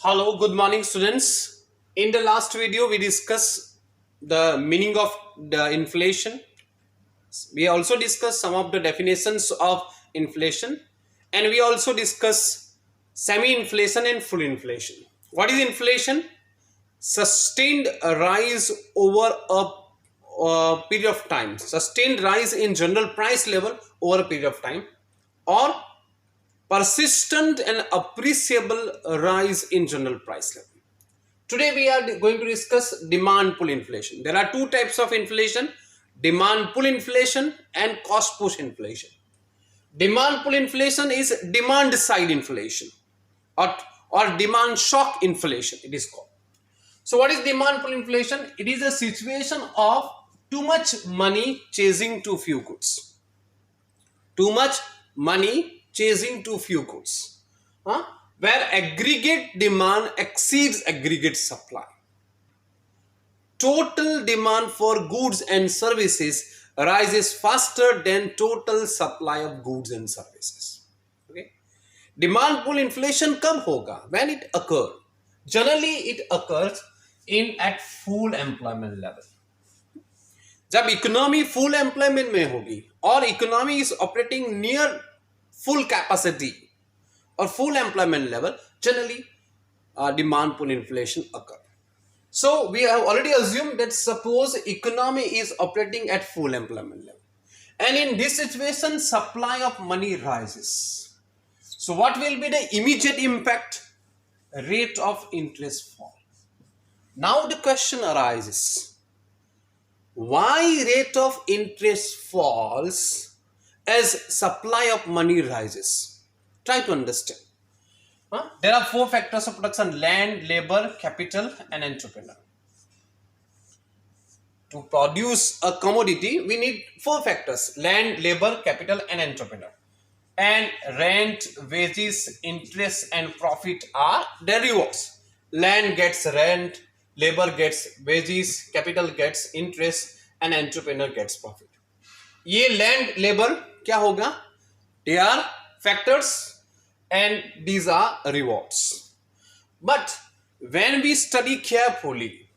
Hello, good morning, students. In the last video, we discussed the meaning of the inflation. We also discussed some of the definitions of inflation, and we also discussed semi-inflation and full inflation. What is inflation? Sustained rise over a period of time. Sustained rise in general price level over a period of time, or persistent and appreciable rise in general price level. Today we are going to discuss demand pull inflation. There are two types of inflation: demand pull inflation and cost push inflation. Demand pull inflation is demand side inflation, or, or demand shock inflation it is called. So what is demand pull inflation? It is a situation of too much money chasing too few goods. Too much money chasing too few goods, where aggregate demand exceeds aggregate supply. Total demand for goods and services rises faster than total supply of goods and services. Okay, demand pull inflation कब होगा? When it occurs? Generally it occurs in at full employment level. जब economy full employment में होगी और economy is operating near full capacity or full employment level, generally demand pull inflation occur. So we have already assumed that suppose economy is operating at full employment level, and in this situation supply of money rises. So what will be the immediate impact? Rate of interest fall. Now the question arises, why rate of interest falls as supply of money rises? Try to understand. There are four factors of production: land, labor, capital, and entrepreneur. To produce a commodity, we need four factors: land, labor, capital, and entrepreneur. And rent, wages, interest, and profit are the rewards. Land gets rent, labor gets wages, capital gets interest, and entrepreneur gets profit. ये land, labor क्या होगा? They are factors and these are rewards. But when we study carefully,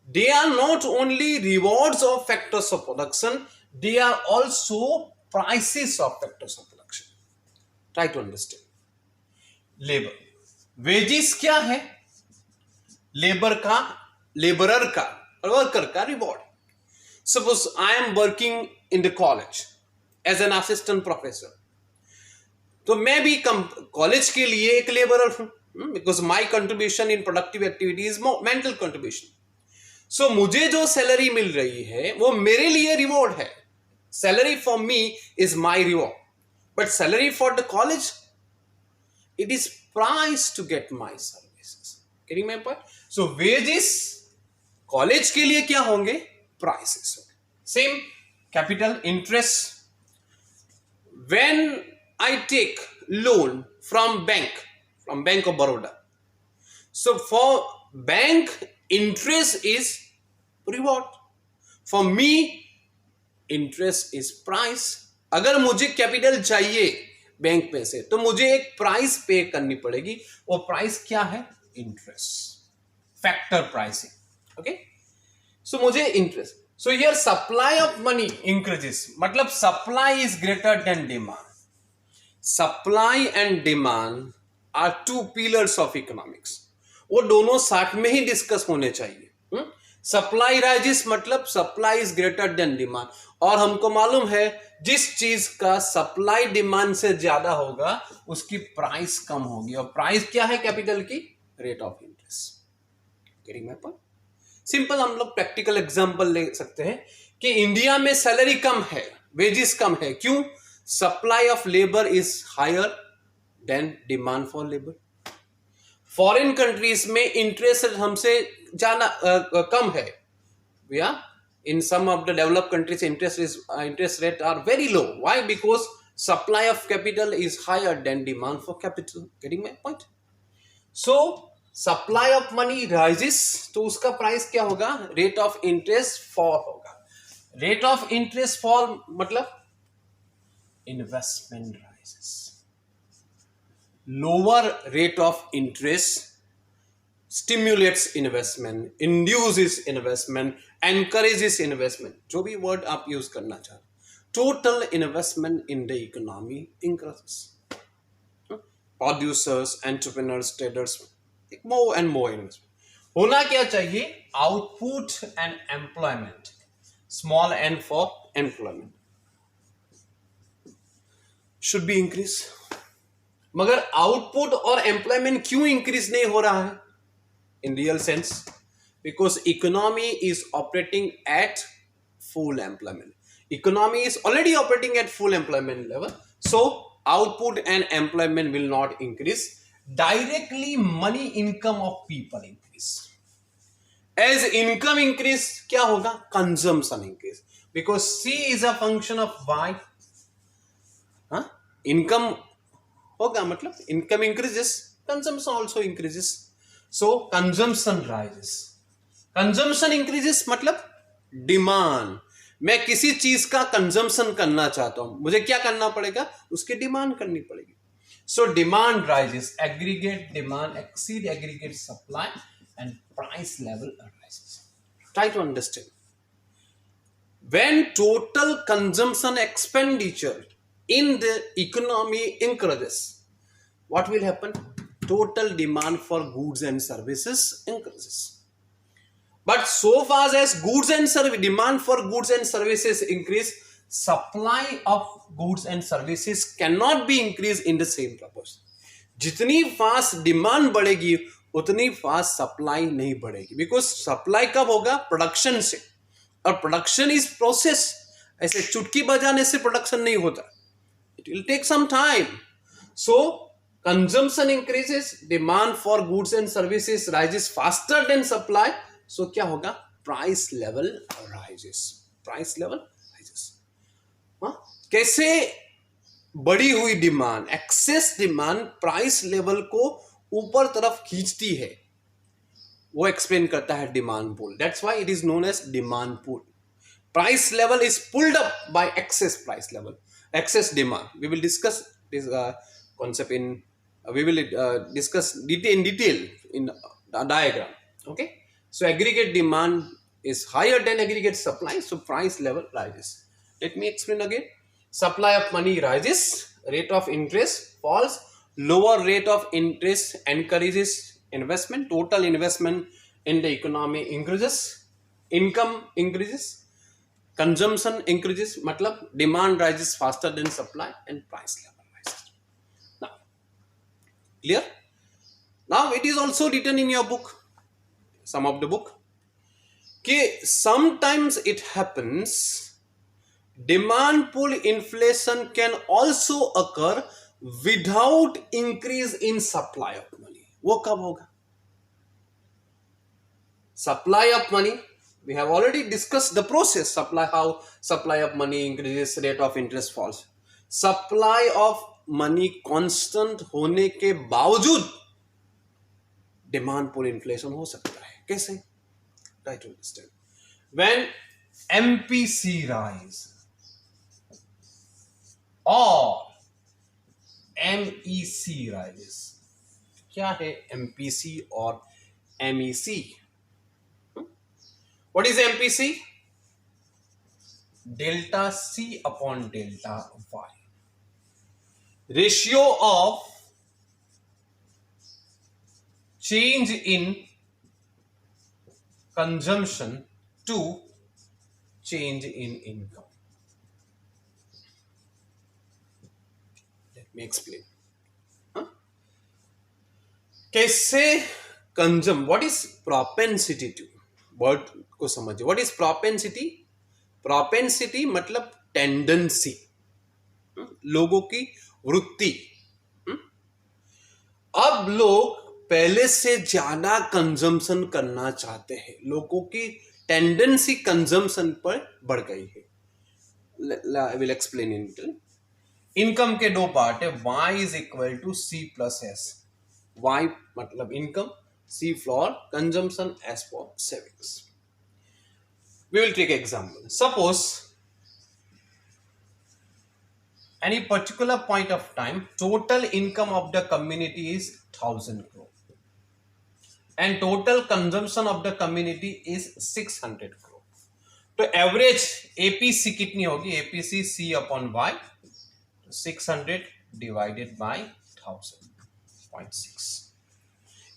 they are not only rewards of factors of production, they are also prices of factors of production. Try to understand. Labor, wages क्या है? Labour का, labourer का और worker का reward. Suppose I am working in the college as an assistant professor. तो मैं भी college के लिए एक लेबरर हूं, because my contribution in productive activity is mental contribution. So मुझे जो सैलरी मिल रही है वो मेरे लिए रिवॉर्ड है. Salary for me is my reward, but salary for the college it is price to get my services. Getting my point? So wages college के लिए क्या होंगे? Prices. Same capital, interest. When I take loan from Bank of Baroda. So for bank, interest is reward. For me, interest is price. अगर मुझे capital चाहिए bank में से तो मुझे एक प्राइस पे करनी पड़ेगी. वो प्राइस क्या है? Interest. Factor pricing. Okay, so मुझे interest. So here supply of money increases, मतलब supply is greater than demand. Supply and demand are two pillars of economics. वो दोनों साथ में ही डिस्कस होने चाहिए. सप्लाई राइजेस मतलब supply is greater than demand, और हमको मालूम है जिस चीज का सप्लाई डिमांड से ज्यादा होगा उसकी प्राइस कम होगी. और प्राइस क्या है कैपिटल की? Rate of interest. Getting my point? Simple हम लोग प्रैक्टिकल एग्जांपल ले सकते हैं कि इंडिया में सैलरी कम है, वेजेस कम है. क्यों? Supply of labor is higher than demand for labor. Foreign countries में interest rate हमसे ज्यादा कम है. Yeah, in some of the developed countries interest rate are very low. Why? Because supply of capital is higher than demand for capital. Getting my point? So supply of money rises, तो उसका price क्या होगा? Rate of interest fall होगा. Rate of interest fall मतलब investment rises. Lower rate of interest stimulates investment, induces investment, encourages investment, जो भी word आप use करना चाहें, total investment in the economy increases. Producers, entrepreneurs, traders, more and more investment. होना क्या चाहिए? Output and employment, small and for employment should be increase. मगर output और एम्प्लॉयमेंट क्यों इंक्रीज नहीं हो रहा है in real sense? Because economy is operating at full employment. Economy is already operating at full employment level, so output and employment will not increase. Directly money income of people increase. As income increase, क्या होगा? Consumption increase. Because C is a function of Y. हाँ? Income होगा मतलब income increases, consumption also increases. So consumption rises. Consumption increases मतलब demand. मैं किसी चीज का कंजम्पशन करना चाहता हूं, मुझे क्या करना पड़ेगा? उसकी डिमांड करनी पड़ेगी. So demand rises, aggregate demand exceed aggregate supply and price level rises. Try to understand. When total consumption expenditure in the economy increases, what will happen? Total demand for goods and services increases. But so far as demand for goods and services increase, supply of goods and services cannot be increased in the same proportion. जितनी fast demand बढ़ेगी उतनी fast supply नहीं बढ़ेगी. Because supply कब होगा? Production से. और production is process. ऐसे चुटकी बजाने से प्रोडक्शन नहीं होता. It will take some time. So consumption increases, demand for goods and services rises faster than supply, so क्या होगा? Price level rises. Price level rises. हाँ? कैसे बढ़ी हुई demand, excess demand price level को ऊपर तरफ खींचती है, वो एक्सप्लेन करता है demand pull. That's why it is known as demand pull. Price level is pulled up by excess price level, excess demand. We will discuss this concept in we will discuss in detail in the diagram. Okay, so aggregate demand is higher than aggregate supply, so price level rises. Let me explain again. Supply of money rises, rate of interest falls, lower rate of interest encourages investment, total investment in the economy increases, income increases, consumption increases, matlab demand rises faster than supply and price level rises. Now, clear? Now it is also written in your book, some of the book, कि sometimes it happens demand pull inflation can also occur without increase in supply of money. वो कब होगा? Supply of money, we have already discussed the process. Supply, how supply of money increases, rate of interest falls. Supply of money constant होने के बावजूद demand pull inflation हो सकता है. कैसे? Try to understand. When MPC rise or MEC rises. क्या है MPC और MEC? What is MPC? Delta C upon delta Y. Ratio of change in consumption to change in income. Let me explain. कैसे consume? What is propensity to? Word को समझिए. What is propensity? Propensity मतलब tendency, लोगों की वृत्ति. अब लोग पहले से ज्यादा कंजम्पशन करना चाहते हैं. लोगों की टेंडेंसी कंजम्पशन पर बढ़ गई है. I will explain in detail. Income के दो पार्ट है. Y is equal to C plus S. Y मतलब income, C for consumption, S for savings. We will take example. Suppose any particular point of time, total income of the community is 1000 crore. and total consumption of the community is 600 crore. तो average APC कितनी होगी? APC C upon Y, 600 divided by 1000.6।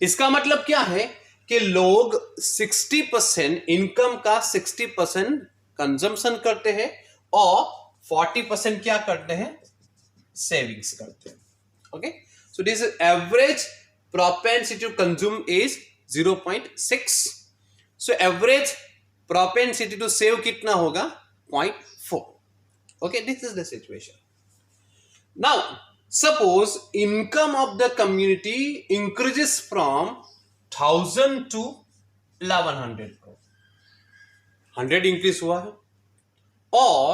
इसका मतलब क्या है कि लोग 60% income का 60% कंजम्पशन करते हैं और 40% क्या करते हैं? सेविंग्स करते हैं। Okay, so this average propensity to consume is 0.6. So average propensity to save कितना होगा? 0.4. Okay, this is the situation. Now suppose income of the community increases from 1000 to 1100 crore, 100 increase हुआ है, और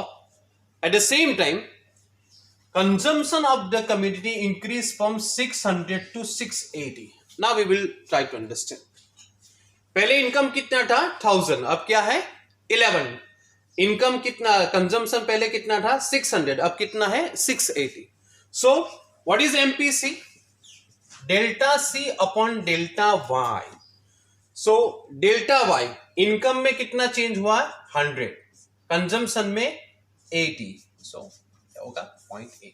at the same time consumption of the community increased from 600 to 680. Now we will try to understand. पहले income कितना था? 1000, अब क्या है? 11। Income कितना, कंजम्पशन पहले कितना था? 600, अब कितना है? 680. So what is MPC? Delta C upon delta Y. So delta Y income में कितना चेंज हुआ? 100, कंजम्पशन में 80, so होगा 0.8.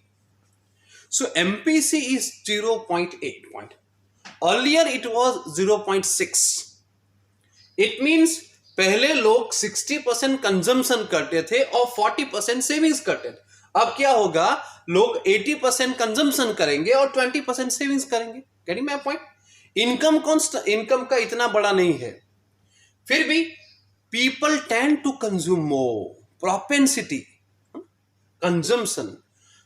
So MPC is 0.8 point. Earlier it was 0.6. It means पहले लोग 60% कंजम्पशन करते थे और 40% सेविंग्स करते थे। अब क्या होगा? लोग 80% कंजम्पशन करेंगे और 20% सेविंग्स करेंगे। Getting my point? Income constant, income का इतना बड़ा नहीं है, फिर भी people tend to consume more, propensity consumption.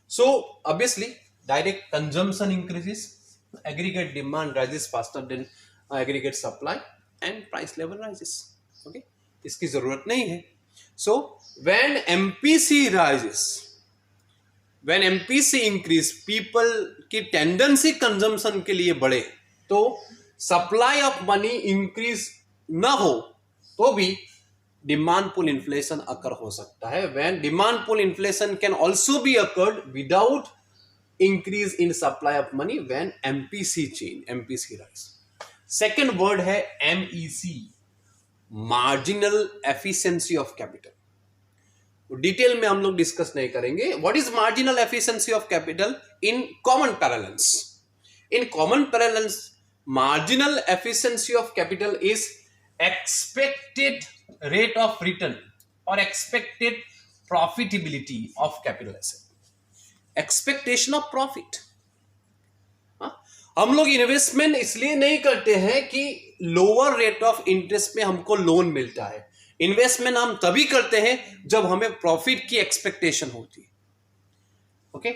So obviously direct consumption increases, aggregate demand rises faster than aggregate supply and price level rises. Okay, इसकी जरूरत नहीं है. So when MPC rises, when MPC increase, people की tendency consumption के लिए बढ़े, तो supply of money increase ना हो तो भी डिमांड पुल इन्फ्लेशन अकर हो सकता है। When demand pull inflation can also be occurred without increase in supply of money when MPC change, MPC rise. Second word है MEC, marginal efficiency of capital. Detail में हम लोग डिस्कस नहीं करेंगे। What is marginal efficiency of capital in common parallels? In common parallels marginal efficiency of capital is expected rate of return or expected profitability of capital asset. Expectation of profit. हम लोग investment इसलिए नहीं करते हैं कि lower rate of interest में हमको loan मिलता है। इन्वेस्टमेंट हम तभी करते हैं जब हमें प्रॉफिट की एक्सपेक्टेशन होती है। Okay,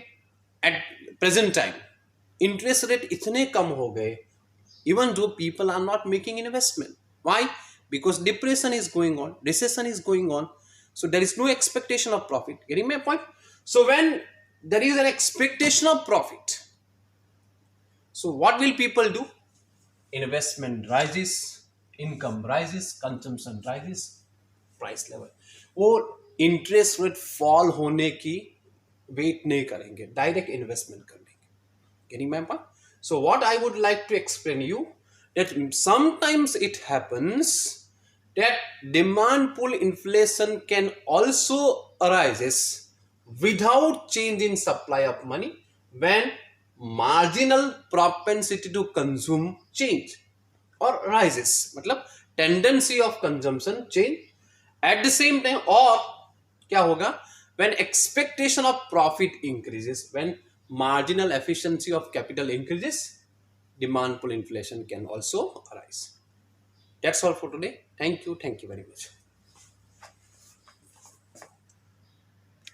at present time interest rate इतने कम हो गए, even though people are not making investment. Why? Because depression is going on, recession is going on, so there is no expectation of profit. Getting my point? So when there is an expectation of profit, so what will people do? Investment rises, income rises, consumption rises, price level. वो interest rate fall होने की wait नहीं करेंगे, direct investment कर लेंगे। Getting my point? So what I would like to explain you, that sometimes it happens that demand pull inflation can also arises without change in supply of money when marginal propensity to consume change or rises, मतलब tendency of consumption change at the same time, और क्या होगा? When expectation of profit increases, when marginal efficiency of capital increases, demand pull inflation can also arise. That's all for today. Thank you very much.